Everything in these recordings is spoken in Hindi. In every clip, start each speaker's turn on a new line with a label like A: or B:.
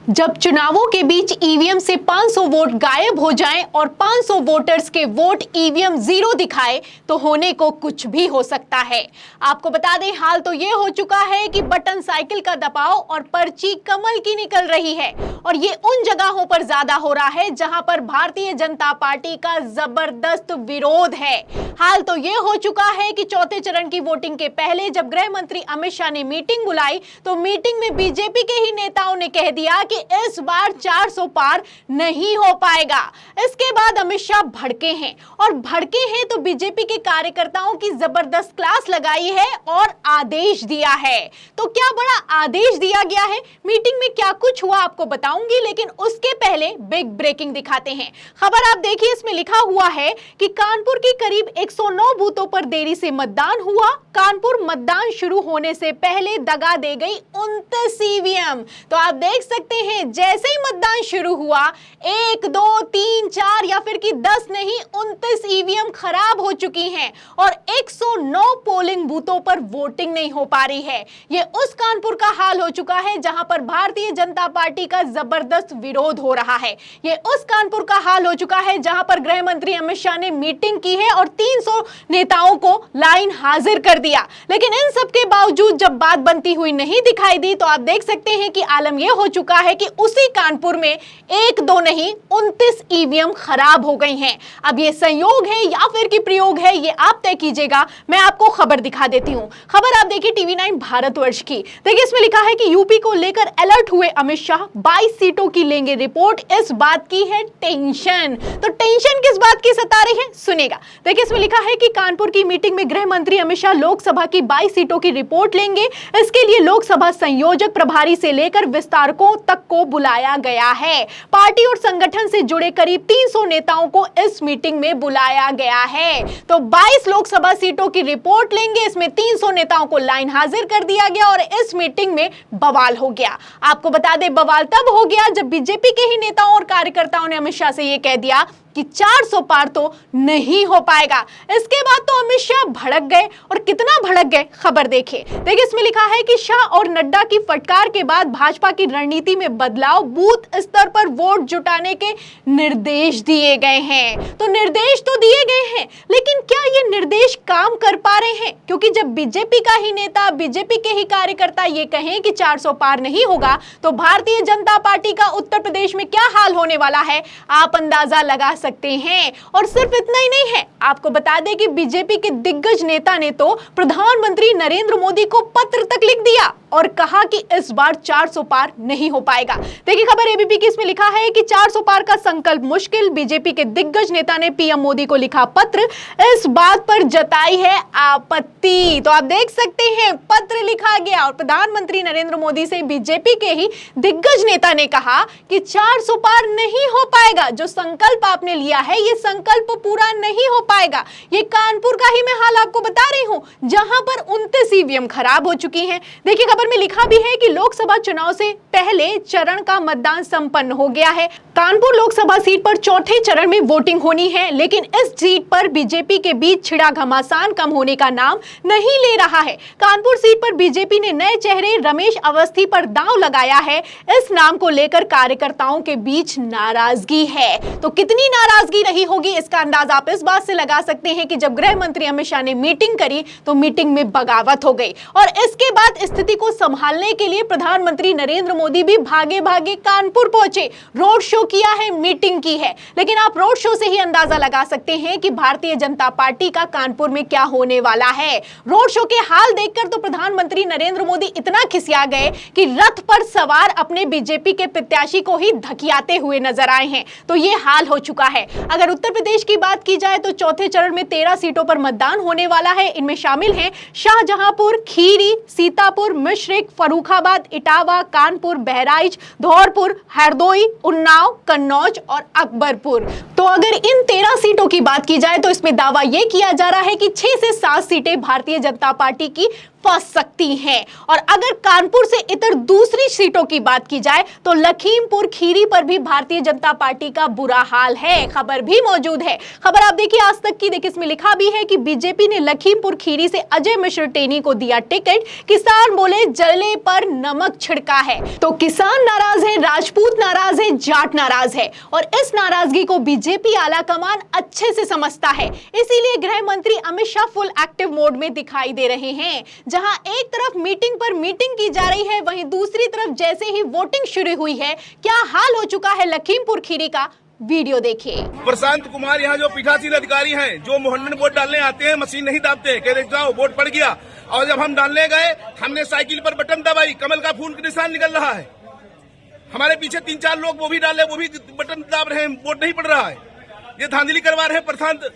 A: जब चुनावों के बीच ईवीएम से 500 वोट गायब हो जाएं और 500 वोटर्स के वोट ईवीएम जीरो दिखाए तो होने को कुछ भी हो सकता है। आपको बता दें, हाल तो ये हो चुका है कि बटन साइकिल का दबाव और पर्ची कमल की निकल रही है और ये उन जगहों पर ज्यादा हो रहा है जहां पर भारतीय जनता पार्टी का जबरदस्त विरोध है। हाल तो ये हो चुका है कि चौथे चरण की वोटिंग के पहले जब गृह मंत्री अमित शाह ने मीटिंग बुलाई तो मीटिंग में बीजेपी के ही नेताओं ने कह दिया कि इस बार 400 पार नहीं हो पाएगा। इसके बाद अमित शाह भड़के हैं और भड़के हैं तो बीजेपी के कार्यकर्ताओं की जबरदस्त क्लास लगाई है और आदेश दिया है। तो क्या बड़ा आदेश दिया गया है, मीटिंग में क्या कुछ हुआ आपको बताऊंगी, लेकिन उसके पहले बिग ब्रेकिंग दिखाते हैं। खबर आप देखिए, इसमें लिखा हुआ है कि कानपुर की करीब 109 बूथों पर देरी से मतदान हुआ। कानपुर मतदान शुरू होने से पहले दगा दे गई 29 ईवीएम। तो आप देख सकते हैं, जैसे ही मतदान शुरू हुआ 1 2 3 4 या फिर कि 10 नहीं 29 ईवीएम खराब हो चुकी हैं और 109 पोलिंग बूथों पर वोटिंग नहीं हो पा रही है। यह उस कानपुर का हाल हो चुका है जहां पर भारतीय जनता पार्टी का जबरदस्त विरोध हो रहा है। यह उस कानपुर का हाल हो चुका है जहां पर गृह मंत्री अमित शाह ने मीटिंग की है और 300 नेताओं को लाइन हाजिर कर दिया। लेकिन इन सब के बावजूद जब बात बनती हुई नहीं दिखाई दी तो आप देख सकते हैं कि आलम यह हो चुका है कि उसी कानपुर में 1 2 नहीं 29 ईवीएम खराब हो गई हैं। अब ये संयोग है या फिर कि प्रयोग है, ये आप तय कीजिएगा। मैं आपको खबर दिखा देती हूं। खबर आप देखिए TV9 भारतवर्ष की। देखिए, इसमें लिखा है कि यूपी को लेकर अलर्ट हुए अमित शाह, 22 सीटों की लेंगे रिपोर्ट, इस बात की है टेंशन। तो टेंशन किस बात की सता रही है, सुनेगा। देखिए, इसमें लिखा है कि कानपुर की मीटिंग में गृह मंत्री अमित शाह लोकसभा की 22 सीटों की रिपोर्ट लेंगे। इसके लिए लोकसभा संयोजक प्रभारी से लेकर विस्तारकों तक को बुलाया गया है। पार्टी और संगठन से जुड़े करीब 300 नेताओं को इस मीटिंग में बुलाया गया है। तो 22 लोकसभा सीटों की रिपोर्ट लेंगे, इसमें 300 नेताओं को लाइन हाजिर कर दिया गया और इस मीटिंग में बवाल हो गया। आपको बता दें, बवाल तब हो गया जब बीजेपी के ही नेताओं और कार्यकर्ताओं ने अमित शाह से यह कह दिया कि 400 पार तो नहीं हो पाएगा। इसके बाद तो अमित शाह भड़क गए और कितना भड़क गए, खबर देखिए। देखिए, इसमें लिखा है कि शाह और नड्डा की फटकार के बाद भाजपा की रणनीति में बदलाव, बूथ स्तर पर वोट जुटाने के निर्देश दिए गए हैं। तो निर्देश तो दिए गए हैं, लेकिन क्या ये निर्देश काम कर पा रहे हैं? क्योंकि जब बीजेपी का ही नेता, बीजेपी के ही कार्यकर्ता ये कहें कि 400 पार नहीं होगा तो भारतीय जनता पार्टी का उत्तर प्रदेश में क्या हाल होने वाला है आप अंदाजा लगा सकते हैं। और सिर्फ इतना ही नहीं है, आपको बता दें कि बीजेपी के दिग्गज नेता ने तो प्रधानमंत्री नरेंद्र मोदी को पत्र तक लिख दिया और कहा कि इस बार 400 पार नहीं हो पाएगा। देखिए, खबर एबीपी की, इसमें लिखा है कि 400 पार का संकल्प मुश्किल, बीजेपी के दिग्गज नेता ने पीएम मोदी को लिखा पत्र, इस बात पर जताई है आपत्ति। तो आप देख सकते हैं, पत्र लिखा गया और प्रधानमंत्री नरेंद्र मोदी से बीजेपी के ही दिग्गज नेता ने कहा कि 400 पार नहीं हो पाएगा। जो संकल्प आपने लिया है ये संकल्प पूरा नहीं हो पाएगा। ये कानपुर का ही मैं हाल आपको बता रही हूं जहां पर 29 ईवीएम खराब हो चुकी हैं। देखिए, खबर में लिखा भी है कि लोकसभा चुनाव से पहले चरण का मतदान संपन्न हो गया है। कानपुर लोकसभा सीट पर चौथे चरण में वोटिंग होनी है, लेकिन इस सीट पर बीजेपी के बीच छिड़ा घमासान कम होने का नाम नहीं ले रहा है। कानपुर सीट पर बीजेपी ने नए चेहरे रमेश अवस्थी पर दांव लगाया है। इस नाम को लेकर कार्यकर्ताओं के बीच नाराजगी है। तो कितनी नाराजगी रही होगी इसका अंदाजा आप इस बात से लगा सकते हैं कि जब गृह मंत्री अमित शाह ने मीटिंग करी तो मीटिंग में बगावत हो गई और इसके बाद स्थिति को संभालने के लिए प्रधानमंत्री नरेंद्र मोदी भी भागे भागे कानपुर पहुंचे, रोड शो किया है, मीटिंग की है। लेकिन आप रोड शो से ही अंदाजा लगा सकते हैं कि भारतीय जनता पार्टी का कानपुर में क्या होने वाला है। रोड शो के हाल देखकर तो प्रधानमंत्री नरेंद्र मोदी इतना खिसिया गए कि रथ पर सवार अपने बीजेपी के प्रत्याशी को ही धकियाते हुए नजर आए हैं। तो ये हाल हो चुका है। अगर उत्तर प्रदेश की बात की जाए तो चौथे चरण में 13 सीटों पर मतदान होने वाला है। इनमें शामिल हैं शाहजहांपुर, खीरी, सीतापुर, मिश्रिक, फर्रुखाबाद, इटावा, कानपुर, बहराइच, धौरपुर, हरदोई, उन्नाव, कन्नौज और अकबरपुर। तो अगर इन 13 सीटों की बात की जाए तो इसमें दावा यह किया जा रहा है कि 6 से 7 सीटें भारतीय जनता पार्टी की फंस सकती हैं। और अगर कानपुर से इतर दूसरी सीटों की बात की जाए तो लखीमपुर खीरी पर भी भारतीय जनता पार्टी का बुरा हाल है। खबर भी मौजूद है, खबर आप देखिए आज तक की। देखिए इसमें लिखा भी है कि बीजेपी ने लखीमपुर खीरी से अजय मिश्र टेनी को दिया टिकट, किसान बोले जले पर नमक छिड़का है। तो किसान नाराज है, राजपूत नाराज है, जाट नाराज है और इस नाराजगी को बीजेपी आला कमान अच्छे से समझता है। इसीलिए गृह मंत्री Amit Shah full active mode में दिखाई दे रहे हैं। जहां एक तरफ मीटिंग पर मीटिंग की जा रही है, वहीं दूसरी तरफ जैसे ही वोटिंग शुरू हुई है, क्या हाल हो चुका है लखीमपुर खीरी का, वीडियो देखिए।
B: प्रशांत कुमार यहाँ जो पीठासीन अधिकारी हैं, जो मोहल्ले में वोट डालने आते हैं, मशीन नहीं दाबते, कहते जाओ वोट पड़ गया। और जब हम डालने गए, हमने साइकिल पर बटन दबाई, कमल का फूल का निशान निकल रहा है। हमारे पीछे 3-4 लोग वो भी डाले, वो भी बटन दाब रहे हैं, वोट नहीं पड़ रहा है। ये धांधली करवा रहे हैं प्रशांत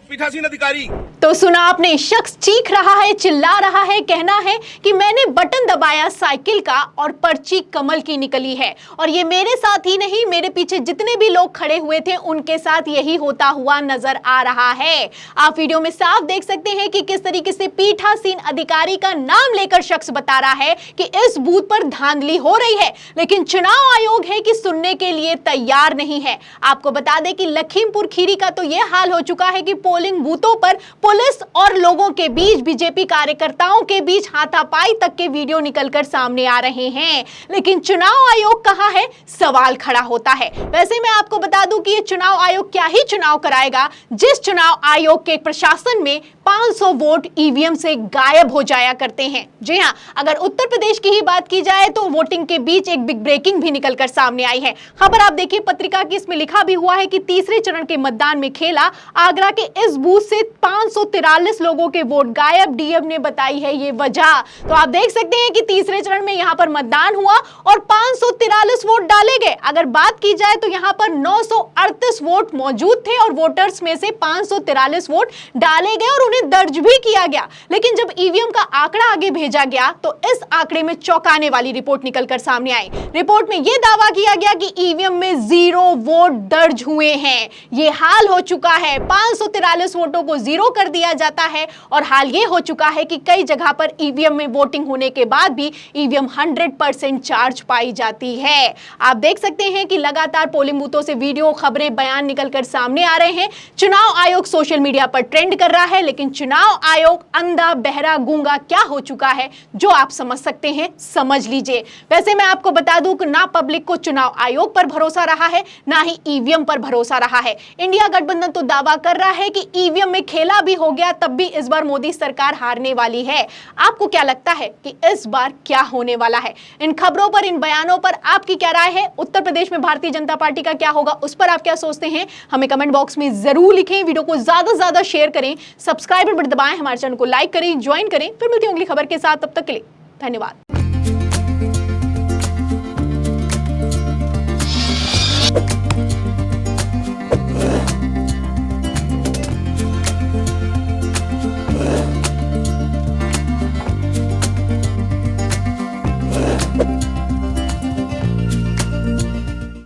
B: पीठासीन अधिकारी।
A: तो सुना आपने, शख्स चीख रहा है, चिल्ला रहा है, कहना है कि मैंने बटन दबाया साइकिल का और पर्ची कमल की निकली है। और ये मेरे साथ ही नहीं, मेरे पीछे जितने भी लोग खड़े हुए थे उनके साथ यही होता हुआ नजर आ रहा है। आप वीडियो में साफ देख सकते हैं कि किस तरीके से पीठासीन अधिकारी का नाम लेकर शख्स बता रहा है कि इस बूथ पर धांधली हो रही है, लेकिन चुनाव आयोग है कि सुनने के लिए तैयार नहीं है। आपको बता दें कि लखीमपुर खीरी का तो यह हाल हो चुका है कि पोलिंग बूथों पर पुलिस और लोगों के बीच, बीजेपी कार्यकर्ताओं के बीच हाथापाई तक के वीडियो निकलकर सामने आ रहे हैं। लेकिन चुनाव आयोग कहां है, सवाल खड़ा होता है। वैसे मैं आपको बता दूं कि ये चुनाव आयोग क्या ही चुनाव कराएगा, जिस चुनाव आयोग के प्रशासन में 500 वोट ईवीएम से गायब हो जाया करते हैं। जी हां, अगर उत्तर प्रदेश की ही बात की जाए तो वोटिंग के बीच एक बिग ब्रेकिंग भी निकलकर सामने आई है। खबर आप देखिए पत्रिका की, इसमें लिखा भी हुआ है कि तीसरे चरण के मतदान में खेला, आगरा के इस बूथ से 543 लोगों के वोट गायब, डीएम ने बताई है ये वजह। तो आप देख सकते हैं कि तीसरे चरण में यहां पर मतदान हुआ और 543 वोट डाले गए। अगर बात की जाए तो यहां पर 938 वोट मौजूद थे और वोटर्स में से 543 वोट डाले गए और उन्हें दर्ज भी किया गया। लेकिन जब ईवीएम का आंकड़ा आगे भेजा गया तो इस आंकड़े में चौंकाने वाली रिपोर्ट निकलकर सामने आई। रिपोर्ट में यह दावा किया गया कि ईवीएम में 0 वोट दर्ज हुए हैं। यह हाल हो चुका है, 543 वोटों को 0 कर दिया जाता है और हाल यह हो चुका है कि कई जगह पर ईवीएम में वोटिंग होने के बाद भी ईवीएम 100% चार्ज पाई जाती है। आप देख सकते हैं कि लगातार पोलिंग बूथों से वीडियो, खबरें, बयान निकलकर सामने आ रहे हैं। चुनाव आयोग सोशल मीडिया पर ट्रेंड कर रहा है, लेकिन चुनाव आयोग अंधा, बहरा, गूंगा क्या हो चुका है, जो आप समझ सकते हैं समझ लीजिए। वैसे मैं आपको बता दूं कि ना पब्लिक को चुनाव आयोग पर भरोसा रहा है, ना ही ईवीएम पर भरोसा रहा है। इंडिया गठबंधन तो दावा कर रहा है कि ईवीएम में खेला भी हो गया, तब भी इस बार मोदी सरकार हारने वाली है। आपको क्या लगता है कि इस बार क्या होने वाला है? इन खबरों पर, इन बयानों पर आपकी क्या राय है? उत्तर प्रदेश में भारतीय जनता पार्टी का क्या होगा, उस पर आप क्या सोचते हैं? हमें कमेंट बॉक्स में जरूर लिखें। वीडियो को ज्यादा से ज्यादा शेयर करें, सब्सक्राइब बटन दबाएं, हमारे चैनल को लाइक करें, ज्वाइन करें। फिर मिलती हूं अगली खबर के साथ, तब तक के लिए धन्यवाद।